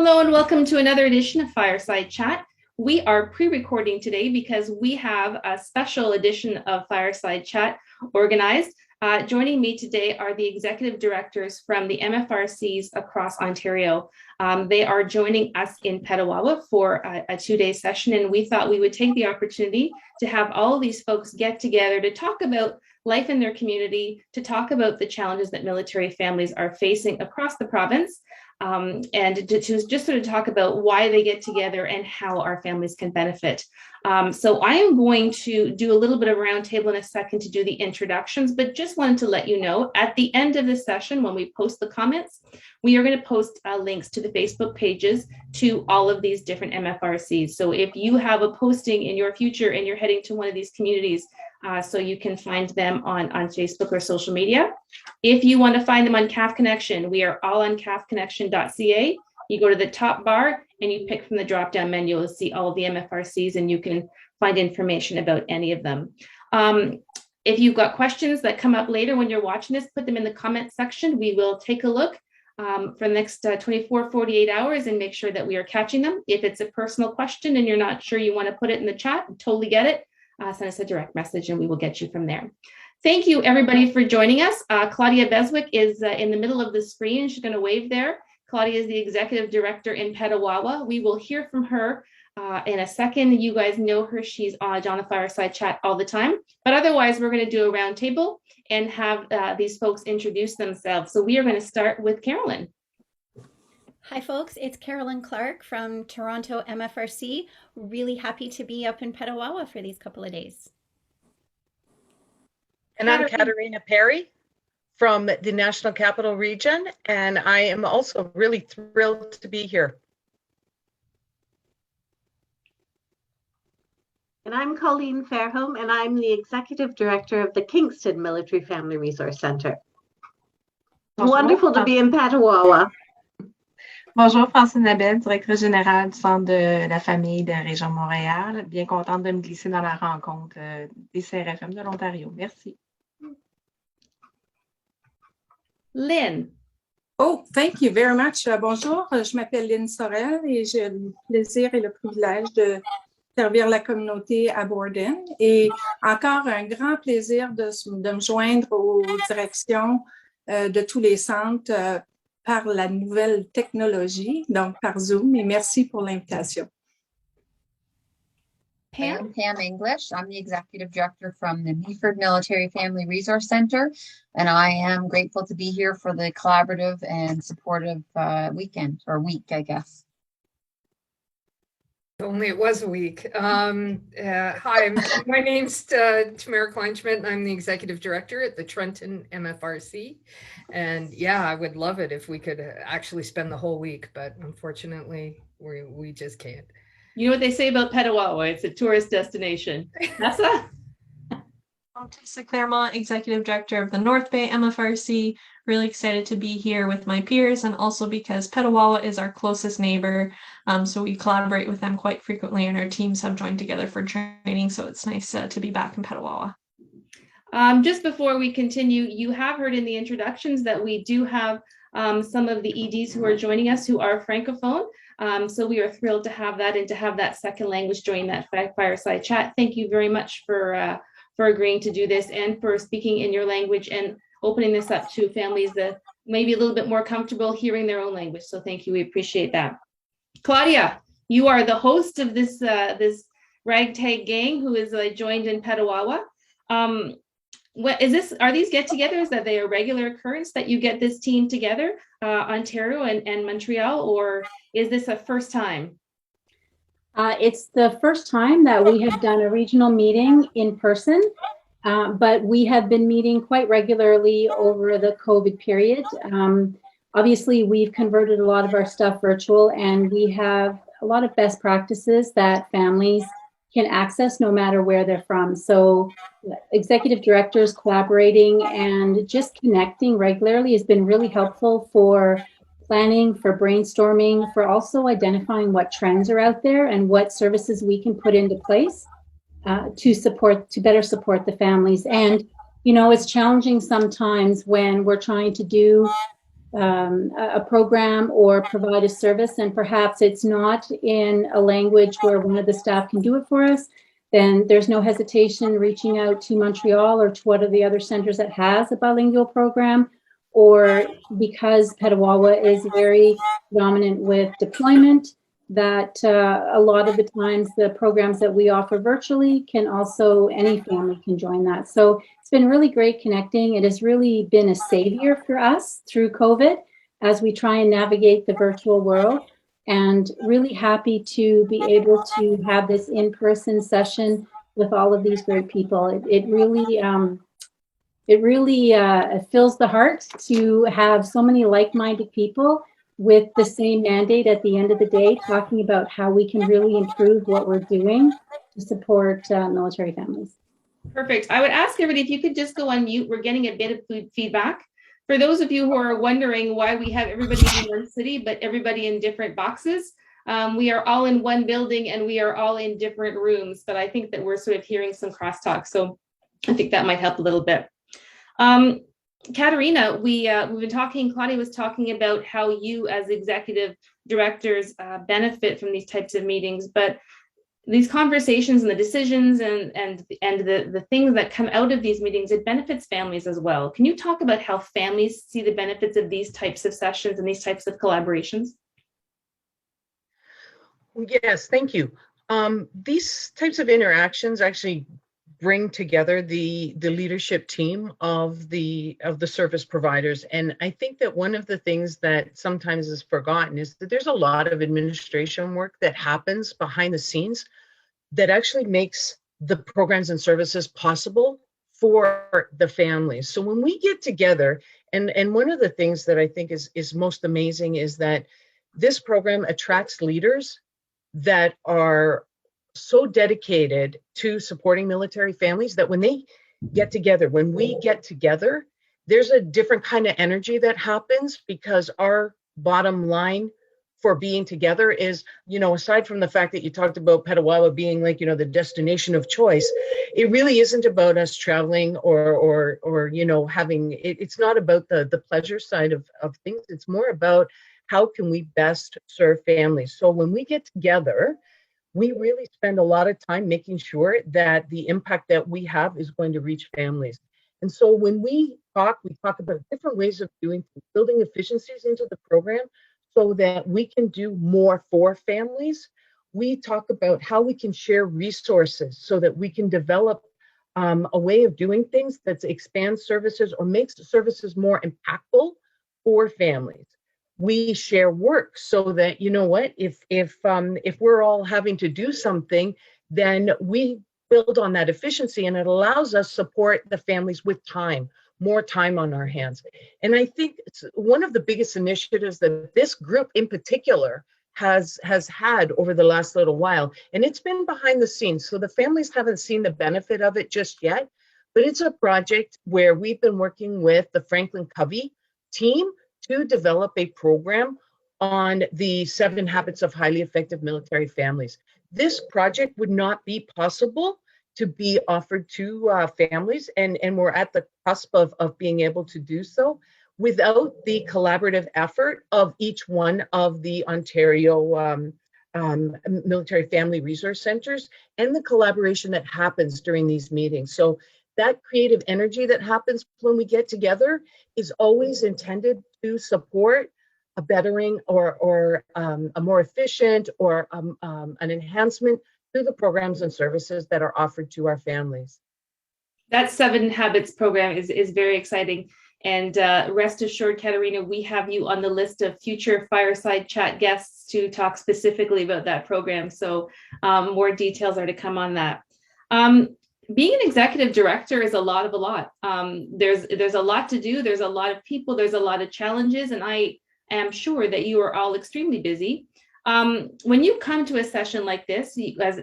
Hello and welcome to another edition of Fireside Chat. We are pre-recording today because we have a special edition of Fireside Chat organized. Joining me today are the executive directors from the MFRCs across Ontario. They are joining us in Petawawa for a two-day session, and we thought we would take the opportunity to have all of these folks get together to talk about life in their community, to talk about the challenges that military families are facing across the province, and to just sort of talk about why they get together and how our families can benefit. So I am going to do a little bit of a roundtable in a second to do the introductions, but just wanted to let you know at the end of this session, when we post the comments, we are going to post links to the Facebook pages to all of these different MFRCs. So if you have a posting in your future and you're heading to one of these communities, so you can find them on Facebook or social media. If you want to find them on CAF Connection, we are all on cafconnection.ca. You go to the top bar and you pick from the drop-down menu. You'll see all of the MFRCs and you can find information about any of them. If you've got questions that come up later when you're watching this, put them in the comment section. We will take a look for the next 24, 48 hours and make sure that we are catching them. If it's a personal question and you're not sure you want to put it in the chat, totally get it. Send us a direct message and we will get you from there. Thank you everybody for joining us. Claudia Beswick is in the middle of the screen. She's going to wave there. Claudia is the executive director in Petawawa. We will hear from her in a second. You guys know her. She's on the Fireside Chat all the time. But otherwise, we're going to do a roundtable and have these folks introduce themselves. So we are going to start with Carolyn. Hi folks, it's Carolyn Clark from Toronto MFRC. Really happy to be up in Petawawa for these couple of days. And I'm Katarina Perry from the National Capital Region, and I am also really thrilled to be here. And I'm Colleen Fairholm, and I'm the Executive Director of the Kingston Military Family Resource Centre. Wonderful to be in Petawawa. Bonjour, Francine Labelle, directrice générale du Centre de la famille de la région de Montréal. Bien contente de me glisser dans la rencontre des CRFM de l'Ontario. Merci. Lynn. Oh, thank you very much. Bonjour, je m'appelle Lynn Sorel et j'ai le plaisir et le privilège de servir la communauté à Borden. Et encore un grand plaisir de me joindre aux directions de tous les centres par la nouvelle technologie, donc par Zoom, et merci pour l'invitation. I'm Pam English. I'm the executive director from the Meaford Military Family Resource Center, and I am grateful to be here for the collaborative and supportive weekend, or week, I guess. Only it was a week. Hi, my name's Tamara Kleinschmidt, and I'm the executive director at the Trenton MFRC. And yeah, I would love it if we could actually spend the whole week, but unfortunately, we just can't. You know what they say about Petawawa? It's a tourist destination. Nessa? I'm Tessa Claremont, executive director of the North Bay MFRC. Really excited to be here with my peers, and also because Petawawa is our closest neighbor. So we collaborate with them quite frequently, and our teams have joined together for training. So it's nice to be back in Petawawa. Just before we continue, you have heard in the introductions that we do have some of the EDs who are joining us who are Francophone. So we are thrilled to have that and to have that second language join that Fireside Chat. Thank you very much for agreeing to do this and for speaking in your language and opening this up to families that may be a little bit more comfortable hearing their own language. So thank you, we appreciate that. Claudia, you are the host of this ragtag gang who is joined in Petawawa. What is this? Are these get-togethers that they are regular occurrence that you get this team together, Ontario and Montreal, or is this a first time? It's the first time that we have done a regional meeting in person, but we have been meeting quite regularly over the COVID period. Obviously, we've converted a lot of our stuff virtual, and we have a lot of best practices that families can access no matter where they're from. So executive directors collaborating and just connecting regularly has been really helpful for planning, for brainstorming, for also identifying what trends are out there and what services we can put into place to better support the families. And, you know, it's challenging sometimes when we're trying to do a program or provide a service, and perhaps it's not in a language where one of the staff can do it for us, then there's no hesitation reaching out to Montreal or to one of the other centers that has a bilingual program. Or because Petawawa is very dominant with deployment, that a lot of the times the programs that we offer virtually can also, any family can join that. So it's been really great connecting. It has really been a savior for us through COVID as we try and navigate the virtual world, and really happy to be able to have this in-person session with all of these great people. It really fills the heart to have so many like-minded people with the same mandate at the end of the day, talking about how we can really improve what we're doing to support military families. Perfect. I would ask everybody if you could just go on mute. We're getting a bit of feedback. For those of you who are wondering why we have everybody in one city, but everybody in different boxes, we are all in one building and we are all in different rooms, but I think that we're sort of hearing some crosstalk. So I think that might help a little bit. Katerina, we've been talking, Claudia was talking about how you as executive directors benefit from these types of meetings, but these conversations and the decisions and the things that come out of these meetings, it benefits families as well. Can you talk about how families see the benefits of these types of sessions and these types of collaborations? Yes, thank you. These types of interactions actually bring together the leadership team of the service providers. And I think that one of the things that sometimes is forgotten is that there's a lot of administration work that happens behind the scenes that actually makes the programs and services possible for the families. So when we get together, and one of the things that I think is most amazing is that this program attracts leaders that are so dedicated to supporting military families that when they get together, when we get together, there's a different kind of energy that happens, because our bottom line for being together is, aside from the fact that you talked about Petawawa being like, the destination of choice, it really isn't about us traveling or having, it's not about the pleasure side of things. It's more about how can we best serve families. So when we get together, we really spend a lot of time making sure that the impact that we have is going to reach families. And so when we talk about different ways of doing things, building efficiencies into the program so that we can do more for families. We talk about how we can share resources so that we can develop a way of doing things that expands services or makes the services more impactful for families. We share work so that, if we're all having to do something, then we build on that efficiency, and it allows us support the families with time, more time on our hands. And I think it's one of the biggest initiatives that this group in particular has had over the last little while, and it's been behind the scenes. So the families haven't seen the benefit of it just yet, but it's a project where we've been working with the Franklin Covey team to develop a program on the 7 habits of highly effective military families. This project would not be possible to be offered to families, and we're at the cusp of being able to do so without the collaborative effort of each one of the Ontario military family resource centers and the collaboration that happens during these meetings. So that creative energy that happens when we get together is always intended to support a bettering or a more efficient or an enhancement to the programs and services that are offered to our families. That 7 Habits program is very exciting. And rest assured, Katerina, we have you on the list of future Fireside Chat guests to talk specifically about that program. So more details are to come on that. Being an executive director is a lot. There's a lot to do. There's a lot of people. There's a lot of challenges. And I am sure that you are all extremely busy. When you come to a session like this,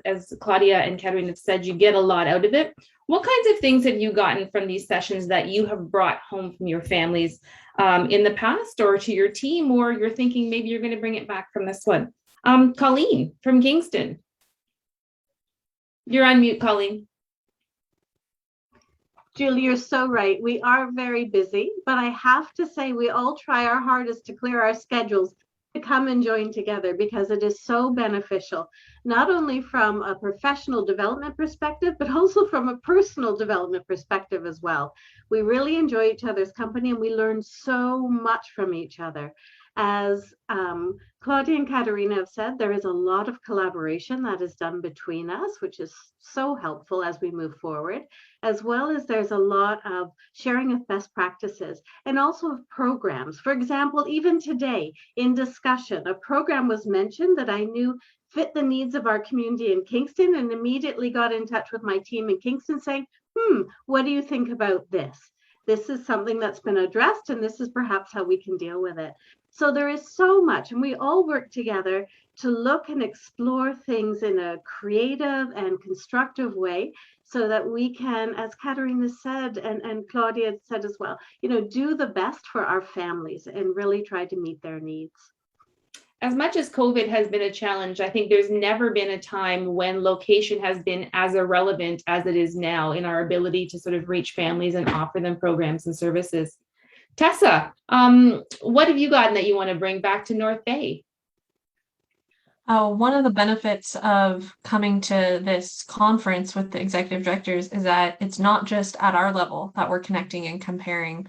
as Claudia and Katerina have said, you get a lot out of it. What kinds of things have you gotten from these sessions that you have brought home from your families in the past, or to your team, or you're thinking maybe you're going to bring it back from this one? Colleen from Kingston. You're on mute, Colleen. Julie, you're so right. We are very busy, but I have to say we all try our hardest to clear our schedules to come and join together because it is so beneficial, not only from a professional development perspective, but also from a personal development perspective as well. We really enjoy each other's company and we learn so much from each other. As Claudia and Katerina have said, there is a lot of collaboration that is done between us, which is so helpful as we move forward, as well as there's a lot of sharing of best practices and also of programs. For example, even today in discussion, a program was mentioned that I knew fit the needs of our community in Kingston and immediately got in touch with my team in Kingston saying, what do you think about this? This is something that's been addressed and this is perhaps how we can deal with it. So there is so much, and we all work together to look and explore things in a creative and constructive way so that we can, as Katerina said, and Claudia said as well, do the best for our families and really try to meet their needs. As much as COVID has been a challenge, I think there's never been a time when location has been as irrelevant as it is now in our ability to sort of reach families and offer them programs and services. Tessa, what have you gotten that you want to bring back to North Bay? One of the benefits of coming to this conference with the executive directors is that it's not just at our level that we're connecting and comparing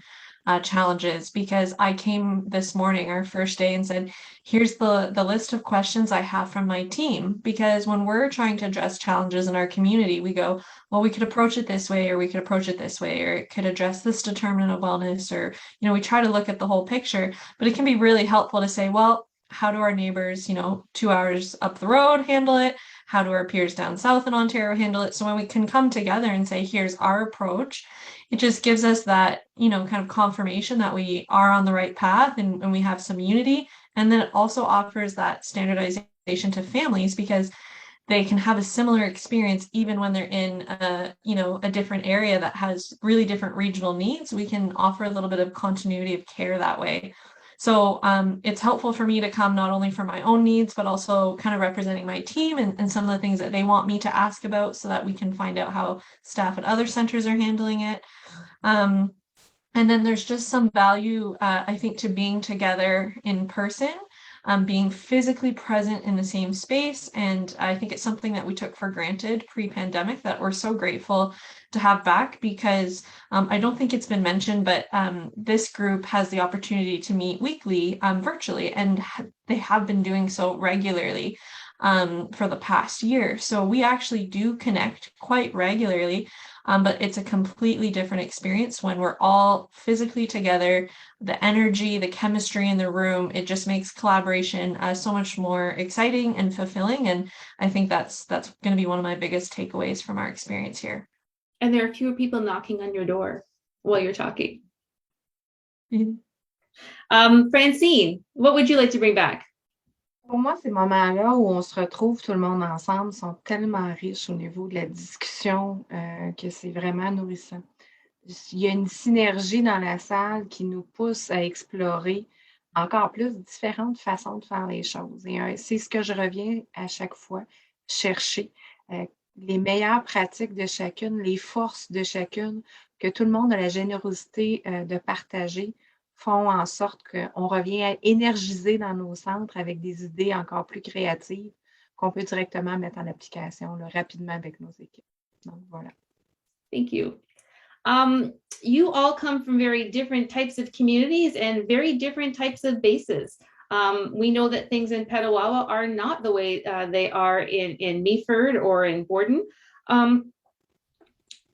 challenges, because I came this morning, our first day, and said, here's the list of questions I have from my team. Because when we're trying to address challenges in our community, we go, well, we could approach it this way, or we could approach it this way, or it could address this determinant of wellness, or, we try to look at the whole picture. But it can be really helpful to say, well, how do our neighbors, 2 hours up the road handle it? How do our peers down south in Ontario handle it? So when we can come together and say, here's our approach, it just gives us that, kind of confirmation that we are on the right path and we have some unity. And then it also offers that standardization to families because they can have a similar experience even when they're in a different area that has really different regional needs. We can offer a little bit of continuity of care that way. So it's helpful for me to come not only for my own needs, but also kind of representing my team and some of the things that they want me to ask about so that we can find out how staff at other centers are handling it. And then there's just some value, I think, to being together in person, being physically present in the same space. And I think it's something that we took for granted pre-pandemic that we're so grateful to have back, because I don't think it's been mentioned, but this group has the opportunity to meet weekly virtually, and they have been doing so regularly for the past year. So we actually do connect quite regularly, but it's a completely different experience when we're all physically together. The energy, the chemistry in the room, it just makes collaboration so much more exciting and fulfilling. And I think that's going to be one of my biggest takeaways from our experience here. And there are fewer people knocking on your door while you're talking. Mm-hmm. Francine, what would you like to bring back? Pour moi, ces moments-là où on se retrouve tout le monde ensemble sont tellement riches au niveau de la discussion que c'est vraiment nourrissant. Il y a une synergie dans la salle qui nous pousse à explorer encore plus différentes façons de faire les choses. Et c'est ce que je reviens à chaque fois chercher. Les meilleures pratiques de chacune, les forces de chacune, que tout le monde a la générosité de partager, font en sorte qu'on revient à énergiser dans nos centres avec des idées encore plus créatives qu'on peut directement mettre en application rapidement avec nos équipes. Donc, voilà. Thank you. You all come from very different types of communities and very different types of bases. We know that things in Petawawa are not the way they are in Meaford or in Borden. Can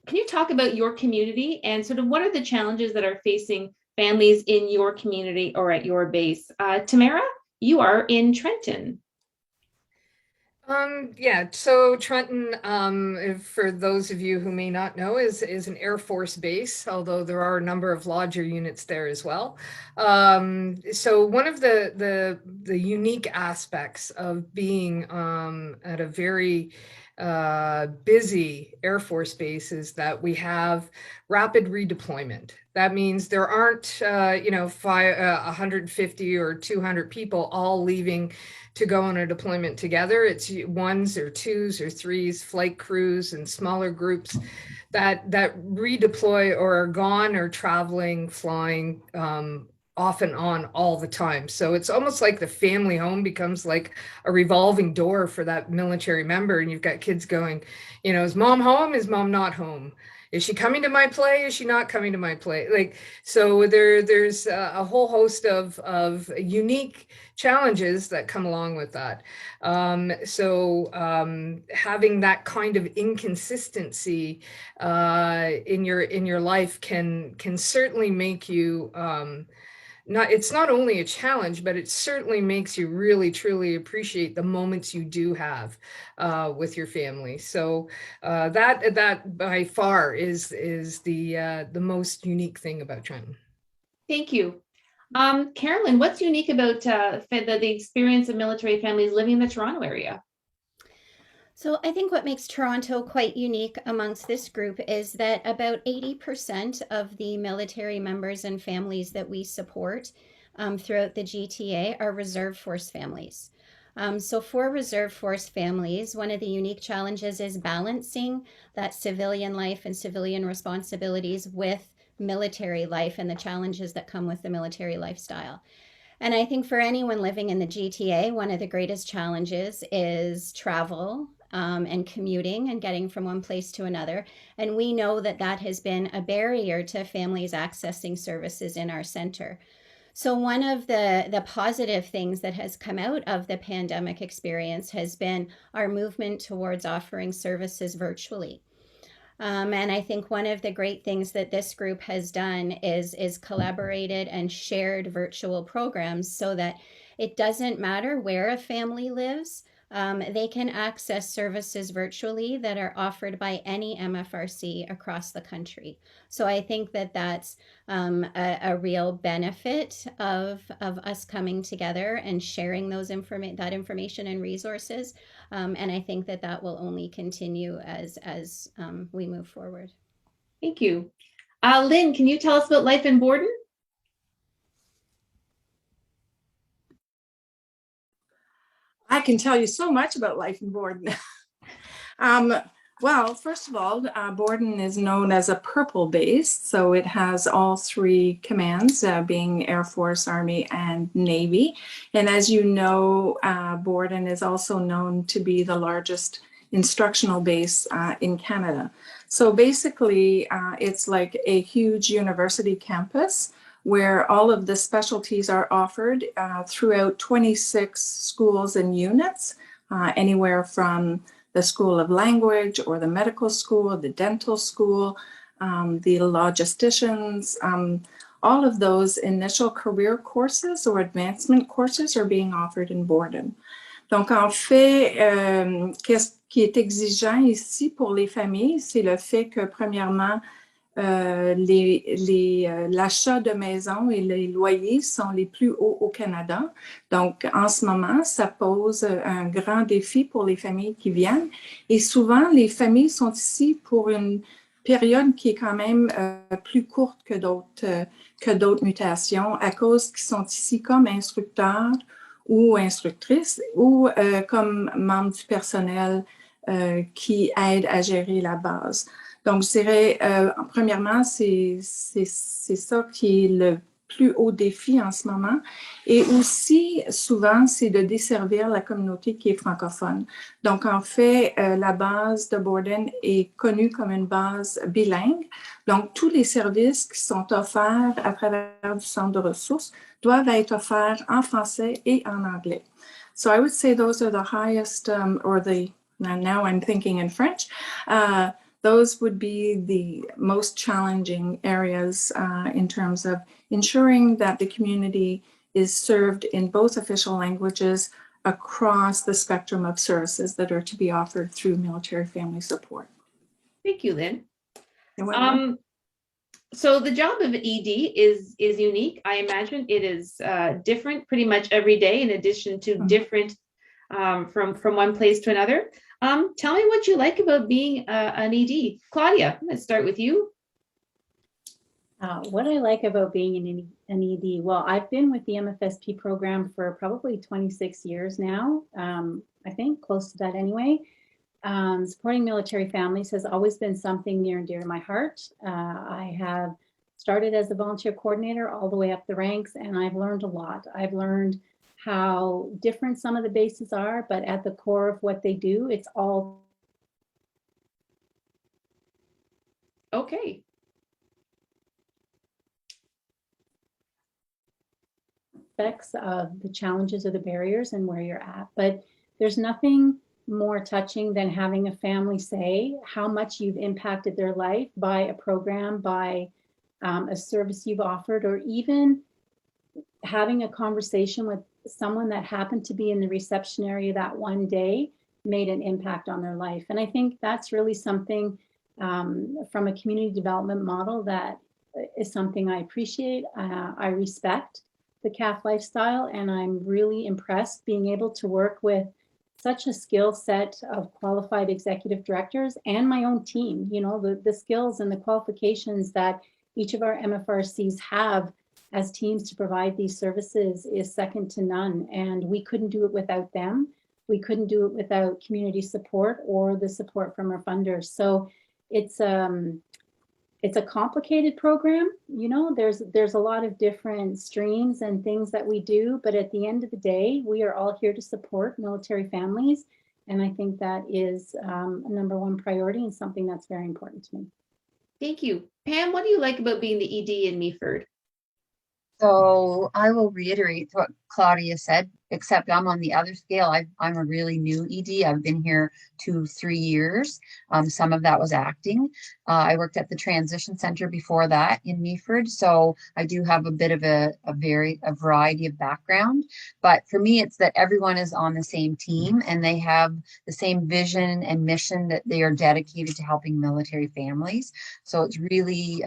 you talk about your community and sort of what are the challenges that are facing families in your community or at your base? Tamara, you are in Trenton. Yeah, so Trenton, for those of you who may not know, is an Air Force base, although there are a number of lodger units there as well. So one of the unique aspects of being at a very busy Air Force bases that we have rapid redeployment. That means there aren't, 150 or 200 people all leaving to go on a deployment together. It's ones or twos or threes, flight crews and smaller groups that redeploy or are gone or traveling, flying, off and on all the time. So it's almost like the family home becomes like a revolving door for that military member. And you've got kids going, is mom home? Is mom not home? Is she coming to my play? Is she not coming to my play? Like, so there's a whole host of unique challenges that come along with that. Having that kind of inconsistency in your life can certainly make you it's not only a challenge, but it certainly makes you really truly appreciate the moments you do have with your family. So that by far is the most unique thing about Trenton. Thank you. Carolyn, what's unique about the experience of military families living in the Toronto area? So I think what makes Toronto quite unique amongst this group is that about 80% of the military members and families that we support throughout the GTA are reserve force families. So for reserve force families, one of the unique challenges is balancing that civilian life and civilian responsibilities with military life and the challenges that come with the military lifestyle. And I think for anyone living in the GTA, one of the greatest challenges is travel and commuting and getting from one place to another. And we know that that has been a barrier to families accessing services in our center. So one of the positive things that has come out of the pandemic experience has been our movement towards offering services virtually. And I think one of the great things that this group has done is collaborated and shared virtual programs so that it doesn't matter where a family lives. They can access services virtually that are offered by any MFRC across the country. So I think that that's a real benefit of us coming together and sharing that information and resources. And I think that will only continue as we move forward. Thank you. Lynn, can you tell us about life in Borden? I can tell you so much about life in Borden. Well, first of all, Borden is known as a purple base, so it has all three commands, being Air Force, Army, and Navy. And as you know, Borden is also known to be the largest instructional base in Canada. So basically, it's like a huge university campus where all of the specialties are offered throughout 26 schools and units, anywhere from the School of Language or the medical school, the dental school, the logisticians. All of those initial career courses or advancement courses are being offered in Borden. Donc, en fait, qu'est-ce qui est exigeant ici pour les familles, c'est le fait que, premièrement, l'achat de maisons et les loyers sont les plus hauts au Canada. Donc, en ce moment, ça pose un grand défi pour les familles qui viennent. Et souvent, les familles sont ici pour une période qui est quand même plus courte que d'autres mutations à cause qu'ils sont ici comme instructeurs ou instructrices ou comme membres du personnel qui aident à gérer la base. Donc, je dirais, premièrement, c'est ça qui est le plus haut défi en ce moment. Et aussi, souvent, c'est de desservir la communauté qui est francophone. Donc, en fait, la base de Borden est connue comme une base bilingue. Donc, tous les services qui sont offerts à travers du centre de ressources doivent être offerts en français et en anglais. So I would say those are the highest, now I'm thinking in French, those would be the most challenging areas in terms of ensuring that the community is served in both official languages across the spectrum of services that are to be offered through military family support. Thank you, Lynn. So the job of ED is unique. I imagine it is different pretty much every day in addition to different from one place to another. Tell me what you like about being an ED. Claudia, let's start with you. What I like about being an ED, well, I've been with the MFSP program for probably 26 years now, I think, close to that anyway. Supporting military families has always been something near and dear to my heart. I have started as a volunteer coordinator all the way up the ranks, and I've learned a lot. I've learned how different some of the bases are, but at the core of what they do, it's all. Okay. Aspects of the challenges or the barriers and where you're at. But there's nothing more touching than having a family say how much you've impacted their life by a program, by a service you've offered, or even having a conversation with someone that happened to be in the reception area that one day made an impact on their life. And I think that's really something from a community development model that is something I appreciate. I respect the CAF lifestyle, and I'm really impressed being able to work with such a skill set of qualified executive directors and my own team. You know, the skills and the qualifications that each of our MFRCs have as teams to provide these services is second to none. And we couldn't do it without them. We couldn't do it without community support or the support from our funders. So it's a complicated program. You know, there's a lot of different streams and things that we do, but at the end of the day, we are all here to support military families. And I think that is a number one priority and something that's very important to me. Thank you. Pam, what do you like about being the ED in Meaford? So I will reiterate what Claudia said, except I'm on the other scale. I'm a really new ED. I've been here 2-3 years. Some of that was acting. I worked at the transition center before that in Meaford. So I do have a bit of a variety of background. But for me, it's that everyone is on the same team and they have the same vision and mission that they are dedicated to helping military families. So it's really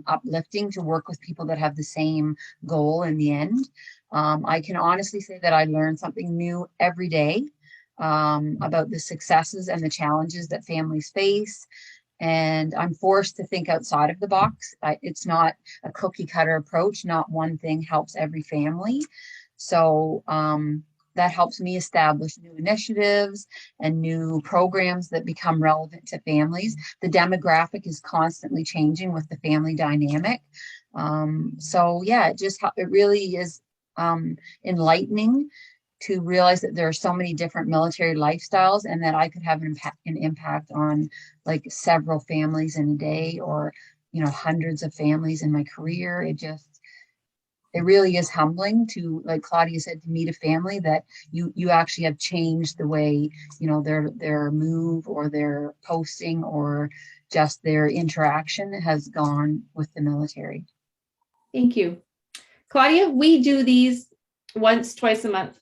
uplifting to work with people that have the same goal in the end. I can honestly say that I learn something new every day about the successes and the challenges that families face. And I'm forced to think outside of the box. It's not a cookie cutter approach. Not one thing helps every family. So that helps me establish new initiatives and new programs that become relevant to families. The demographic is constantly changing with the family dynamic. So yeah, it really is enlightening to realize that there are so many different military lifestyles and that I could have an impact on like several families in a day or, you know, hundreds of families in my career. It really is humbling to, like Claudia said, to meet a family that you actually have changed the way, you know, their move or their posting or just their interaction has gone with the military. Thank you. Claudia, we do these twice a month.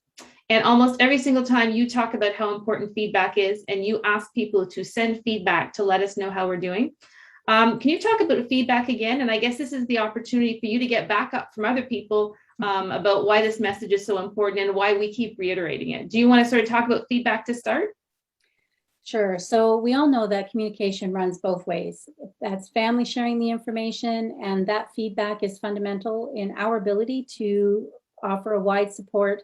And almost every single time you talk about how important feedback is and you ask people to send feedback to let us know how we're doing. Can you talk about feedback again? And I guess this is the opportunity for you to get backup from other people about why this message is so important and why we keep reiterating it. Do you want to sort of talk about feedback to start? Sure. So we all know that communication runs both ways. That's family sharing the information, and that feedback is fundamental in our ability to offer a wide support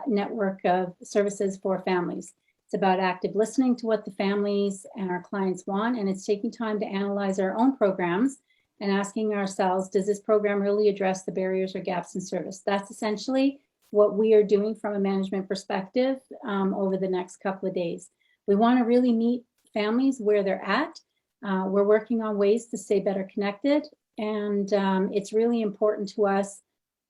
network of services for families. It's about active listening to what the families and our clients want, and it's taking time to analyze our own programs and asking ourselves, does this program really address the barriers or gaps in service? That's essentially what we are doing from a management perspective over the next couple of days. We want to really meet families where they're at. We're working on ways to stay better connected, and it's really important to us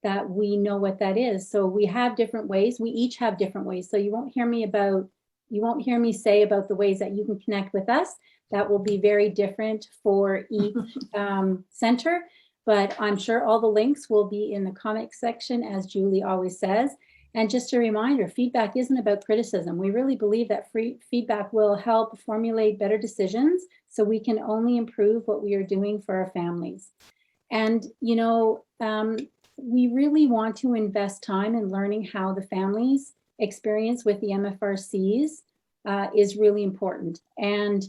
that we know what that is. So we have different ways. We each have different ways. So you won't hear me say about the ways that you can connect with us. That will be very different for each center, but I'm sure all the links will be in the comment section, as Julie always says. And just a reminder, feedback isn't about criticism. We really believe that feedback will help formulate better decisions so we can only improve what we are doing for our families. And, you know, we really want to invest time in learning how the families experience with the MFRCs is really important. And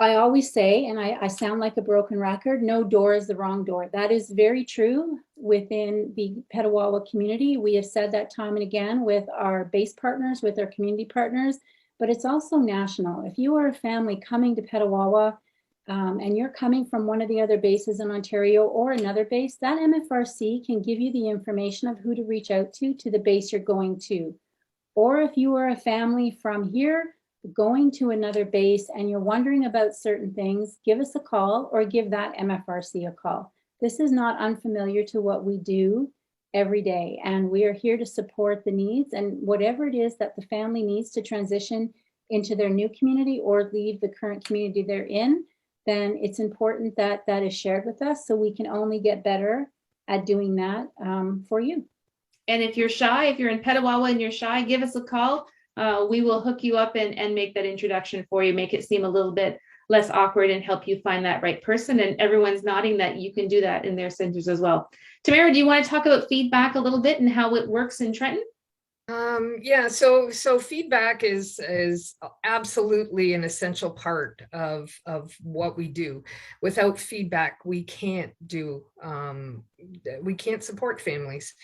I always say, and I sound like a broken record, no door is the wrong door. That is very true within the Petawawa community. We have said that time and again with our base partners, with our community partners, but it's also national. If you are a family coming to Petawawa and you're coming from one of the other bases in Ontario or another base, that MFRC can give you the information of who to reach out to the base you're going to. Or if you are a family from here going to another base and you're wondering about certain things, give us a call or give that MFRC a call. This is not unfamiliar to what we do every day, and we are here to support the needs, and whatever it is that the family needs to transition into their new community or leave the current community they're in, then it's important that that is shared with us so we can only get better at doing that for you. And if you're shy, if you're in Petawawa and you're shy, give us a call. We will hook you up and make that introduction for you, make it seem a little bit less awkward and help you find that right person. And everyone's nodding that you can do that in their centers as well. Tamara, do you want to talk about feedback a little bit and how it works in Trenton? Yeah, so feedback is absolutely an essential part of what we do. Without feedback, we can't support families.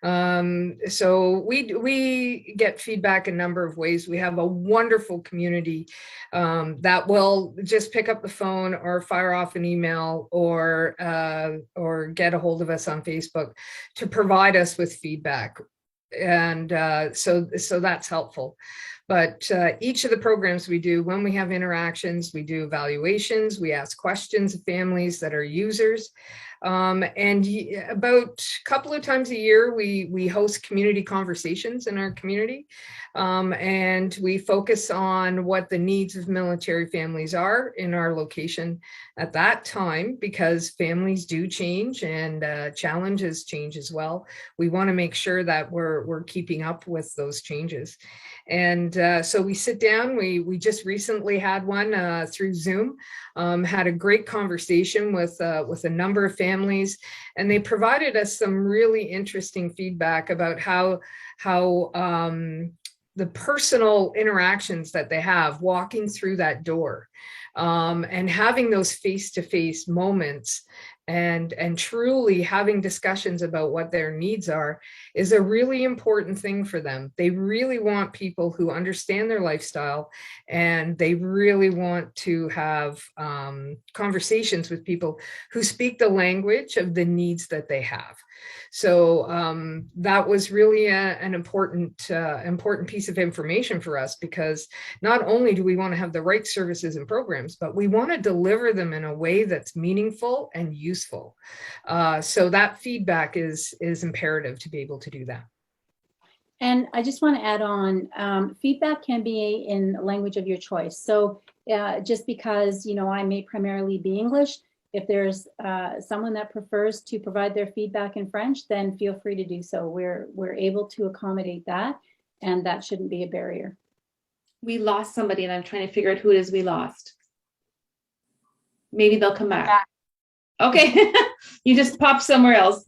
So we get feedback a number of ways. We have a wonderful community that will just pick up the phone or fire off an email or get a hold of us on Facebook to provide us with feedback. And so that's helpful. But each of the programs we do, when we have interactions, we do evaluations, we ask questions of families that are users. And about a couple of times a year, we host community conversations in our community. And we focus on what the needs of military families are in our location at that time, because families do change and challenges change as well. We want to make sure that we're keeping up with those changes. And so we sit down, we just recently had one through Zoom, had a great conversation with a number of families, and they provided us some really interesting feedback about how the personal interactions that they have walking through that door, and having those face-to-face moments and truly having discussions about what their needs are is a really important thing for them. They really want people who understand their lifestyle, and they really want to have conversations with people who speak the language of the needs that they have. So that was really an important piece of information for us, because not only do we want to have the right services and programs, but we want to deliver them in a way that's meaningful and useful. So that feedback is imperative to be able to do that. And I just want to add on, feedback can be in language of your choice. So just because, I may primarily be English, if there's someone that prefers to provide their feedback in French, then feel free to do so. We're able to accommodate that, and that shouldn't be a barrier. We lost somebody, and I'm trying to figure out who it is we lost. Maybe they'll come back. Okay, you just popped somewhere else.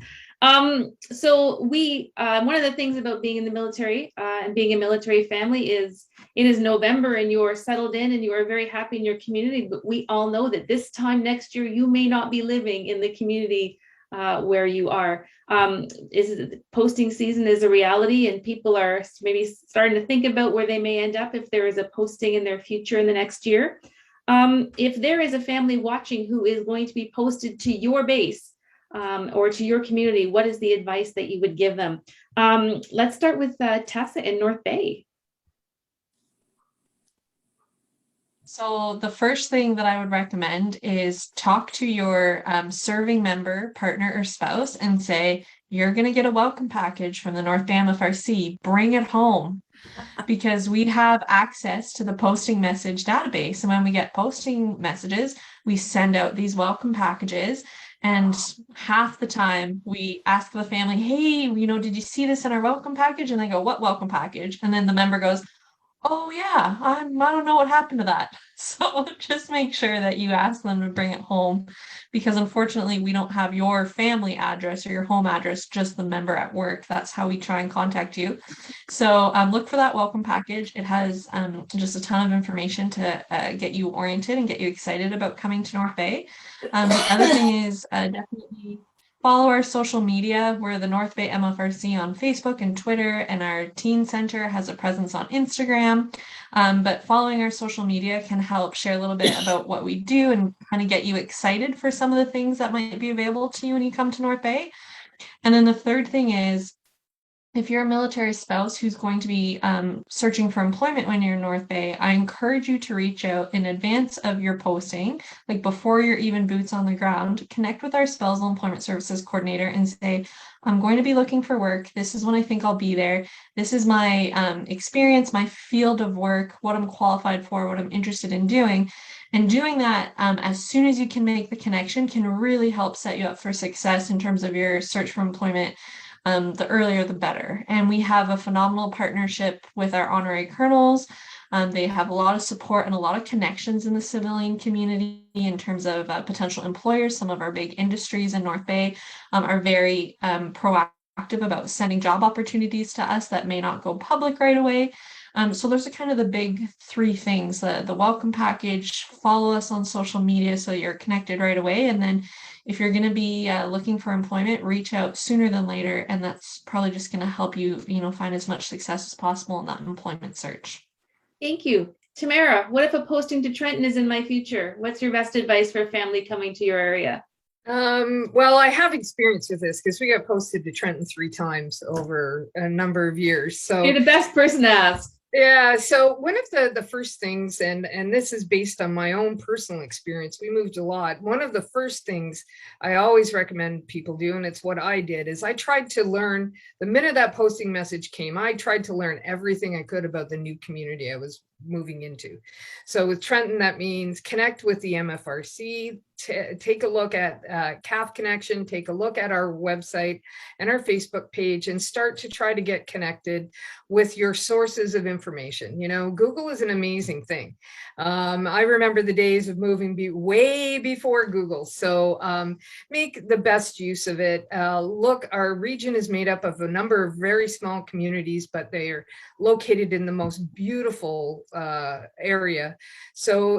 So one of the things about being in the military and being a military family is it is November and you are settled in and you are very happy in your community, but we all know that this time next year, you may not be living in the community where you are. Posting season is a reality, and people are maybe starting to think about where they may end up if there is a posting in their future in the next year. If there is a family watching who is going to be posted to your base, or to your community, what is the advice that you would give them? Let's start with Tessa in North Bay. So the first thing that I would recommend is talk to your serving member, partner, or spouse and say, you're going to get a welcome package from the North Bay MFRC. Bring it home, because we have access to the posting message database. And when we get posting messages, we send out these welcome packages. And half the time we ask the family, hey, did you see this in our welcome package? And they go, what welcome package? And then the member goes, Oh yeah, I don't know what happened to that. So just make sure that you ask them to bring it home, because unfortunately we don't have your family address or your home address, just the member at work. That's how we try and contact you. So look for that welcome package. It has just a ton of information to get you oriented and get you excited about coming to North Bay. The other thing is definitely follow our social media. We're the North Bay MFRC on Facebook and Twitter, and our Teen Center has a presence on Instagram. But following our social media can help share a little bit about what we do and kind of get you excited for some of the things that might be available to you when you come to North Bay. And then the third thing is, if you're a military spouse who's going to be searching for employment when you're in North Bay, I encourage you to reach out in advance of your posting, like before you're even boots on the ground. Connect with our Spousal Employment Services coordinator and say, I'm going to be looking for work. This is when I think I'll be there. This is my experience, my field of work, what I'm qualified for, what I'm interested in doing. And doing that as soon as you can make the connection can really help set you up for success in terms of your search for employment. The earlier, the better. And we have a phenomenal partnership with our honorary colonels. They have a lot of support and a lot of connections in the civilian community in terms of potential employers. Some of our big industries in North Bay are very proactive about sending job opportunities to us that may not go public right away. So those are kind of the big three things: the welcome package, follow us on social media so you're connected right away, and then if you're going to be looking for employment, reach out sooner than later, and that's probably just going to help you, find as much success as possible in that employment search. Thank you. Tamara, what if a posting to Trenton is in my future? What's your best advice for a family coming to your area? Well, I have experience with this because we got posted to Trenton 3 times over a number of years. So you're the best person to ask. Yeah, so one of the first things, and this is based on my own personal experience, we moved a lot. One of the first things I always recommend people do, and it's what I did, is I tried to learn, the minute that posting message came, I tried to learn everything I could about the new community I was moving into. So with Trenton, that means connect with the MFRC, take a look at CAF Connection, take a look at our website and our Facebook page, and start to try to get connected with your sources of information. Google is an amazing thing. I remember the days of moving way before Google. So make the best use of it. Look, our region is made up of a number of very small communities, but they are located in the most beautiful area. So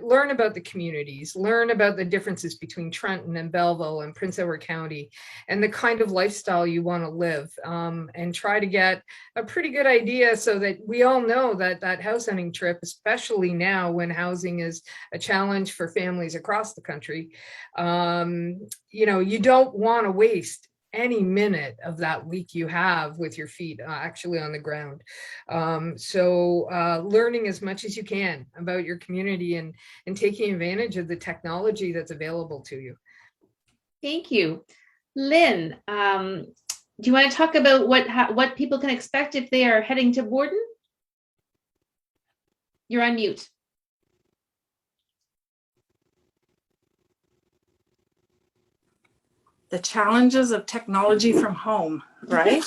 learn about the communities, learn about the differences between Trenton and Belleville and Prince Edward County, and the kind of lifestyle you want to live, and try to get a pretty good idea so that we all know that house hunting trip, especially now when housing is a challenge for families across the country, you don't want to waste any minute of that week you have with your feet actually on the ground. So learning as much as you can about your community and taking advantage of the technology that's available to you. Thank you. Lynn, do you want to talk about what people can expect if they are heading to Borden? You're on mute. The challenges of technology from home, right?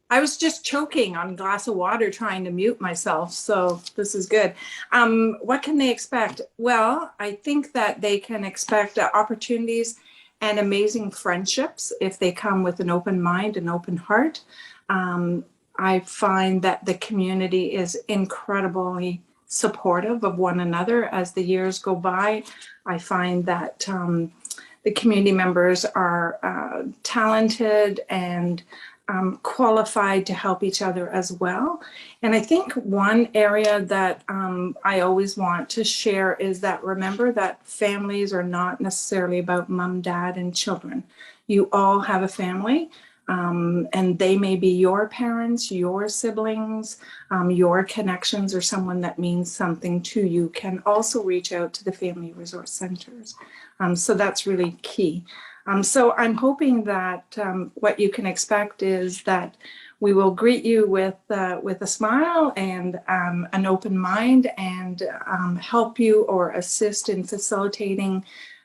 I was just choking on a glass of water trying to mute myself, so this is good. What can they expect? Well, I think that they can expect opportunities and amazing friendships if they come with an open mind and open heart. I find that the community is incredibly supportive of one another as the years go by. I find that the community members are talented and qualified to help each other as well. And I think one area that I always want to share is that remember that families are not necessarily about mom, dad, and children. You all have a family, and they may be your parents, your siblings, your connections, or someone that means something to you can also reach out to the family resource centers. So that's really key. So I'm hoping that what you can expect is that we will greet you with a smile and an open mind, and help you or assist in facilitating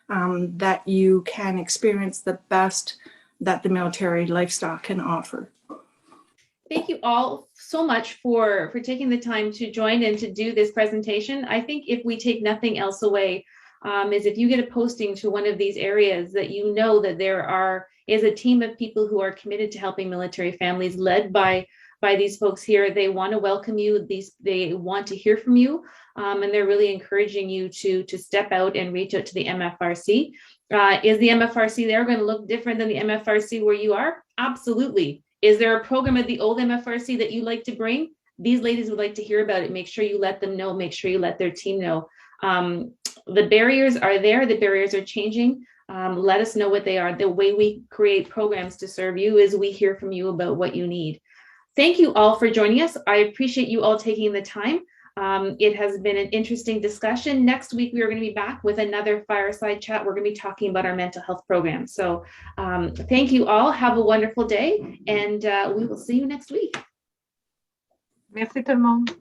that you can experience the best that the military lifestyle can offer. thank you all so much for taking the time to join and to do this presentation. I think if we take nothing else away, is if you get a posting to one of these areas that you know that there is a team of people who are committed to helping military families led by these folks here. They want to welcome you. They want to hear from you, and they're really encouraging you to step out and reach out to the MFRC. Is the MFRC there going to look different than the MFRC where you are? Absolutely. Is there a program at the old MFRC that you'd like to bring? These ladies would like to hear about it. Make sure you let them know. Make sure you let their team know. The barriers are there. The barriers are changing. Let us know what they are. The way we create programs to serve you is we hear from you about what you need. Thank you all for joining us. I appreciate you all taking the time. It has been an interesting discussion. Next week, we are going to be back with another Fireside Chat. We're going to be talking about our mental health program. So thank you all. Have a wonderful day, and we will see you next week. Merci tout le monde.